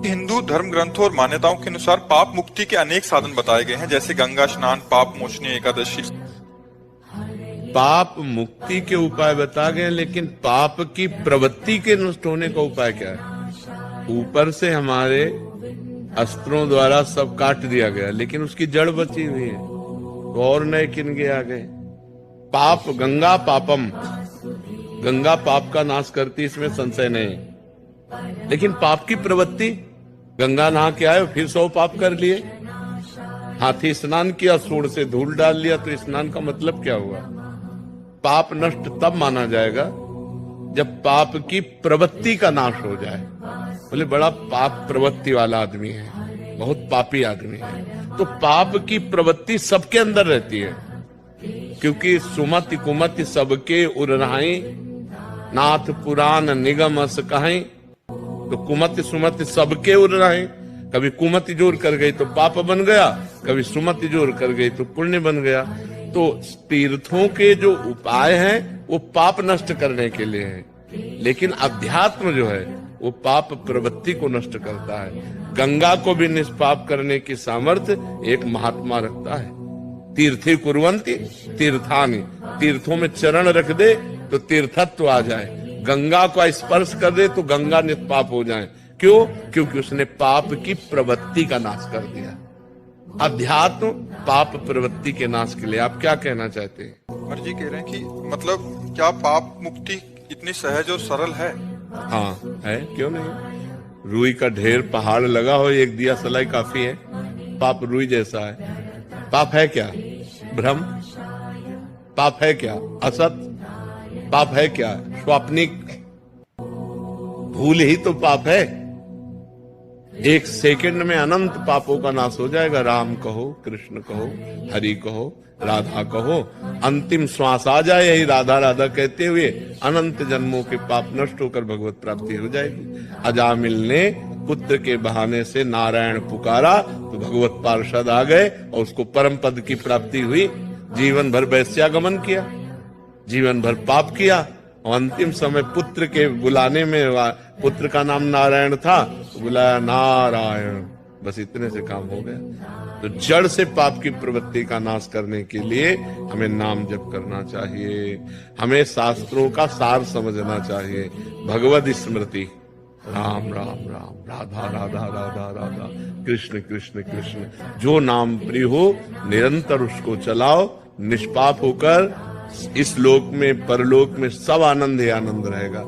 हिंदू धर्म ग्रंथों और मान्यताओं के अनुसार पाप मुक्ति के अनेक साधन बताए गए हैं, जैसे गंगा स्नान, पाप मोचनी एकादशी। पाप मुक्ति के उपाय बता गए, लेकिन पाप की प्रवृत्ति के नष्ट होने का उपाय क्या है? ऊपर से हमारे अस्त्रों द्वारा सब काट दिया गया, लेकिन उसकी जड़ बची हुई है, तो और नए किनके आ गए। पाप गंगा पापम, गंगा पाप का नाश करती, इसमें संशय नहीं। लेकिन पाप की प्रवृत्ति, गंगा नहा के आए फिर 100 पाप कर लिए। हाथी स्नान किया, सूंड से धूल डाल लिया, तो स्नान का मतलब क्या हुआ? पाप नष्ट तब माना जाएगा जब पाप की प्रवृत्ति का नाश हो जाए। बोले बड़ा पाप प्रवृत्ति वाला आदमी है, बहुत पापी आदमी है, तो पाप की प्रवृत्ति सबके अंदर रहती है, क्योंकि सुमति कुमति सबके उरनाई, नाथ पुराण निगम अस कहाई। तो कुमति सुमति सबके उरनाई, कभी कुमति जोर कर गई तो पाप बन गया, कभी सुमति जोर कर गई तो पुण्य बन गया। तो तीर्थों के जो उपाय हैं वो पाप नष्ट करने के लिए है, लेकिन अध्यात्म जो है वो पाप प्रवृत्ति को नष्ट करता है। गंगा को भी निष्पाप करने की सामर्थ्य एक महात्मा रखता है। तीर्थी कुर्वन्ति तीर्थानि, तीर्थों में चरण रख दे तो तीर्थत्व आ जाए, गंगा को स्पर्श कर दे तो गंगा निष्पाप हो जाए। क्यों? क्योंकि उसने पाप की प्रवृत्ति का नाश कर दिया। अध्यात्म पाप प्रवृत्ति के नाश के लिए आप क्या कहना चाहते हैं? कुंवर जी कह रहे हैं कि मतलब क्या पाप मुक्ति इतनी सहज और सरल है? हाँ है, क्यों नहीं। रुई का ढेर पहाड़ लगा हो, एक दिया सलाई काफी है। पाप रुई जैसा है। पाप है क्या? भ्रम। पाप है क्या? असत। पाप है क्या? स्वाप्निक। भूल ही तो पाप है। एक सेकंड में अनंत पापों का नाश हो जाएगा। राम कहो, कृष्ण कहो, हरि कहो, राधा कहो, अंतिम श्वास आ जाए यही राधा राधा कहते हुए, अनंत जन्मों के पाप नष्ट होकर भगवत प्राप्ति हो जाएगी। अजामिल ने पुत्र के बहाने से नारायण पुकारा तो भगवत पार्षद आ गए और उसको परम पद की प्राप्ति हुई। जीवन भर वैश्यागमन किया, जीवन भर पाप किया, और अंतिम समय पुत्र के बुलाने में, पुत्र का नाम नारायण था, बुलाया नारायण, बस इतने से काम हो गया। तो जड़ से पाप की प्रवृत्ति का नाश करने के लिए हमें नाम जप करना चाहिए, हमें शास्त्रों का सार समझना चाहिए। भगवद स्मृति, राम राम राम, राधा राधा राधा राधा, कृष्ण कृष्ण कृष्ण, जो नाम प्रिय हो निरंतर उसको चलाओ। निष्पाप होकर इस लोक में परलोक में सब आनंद ही आनंद रहेगा।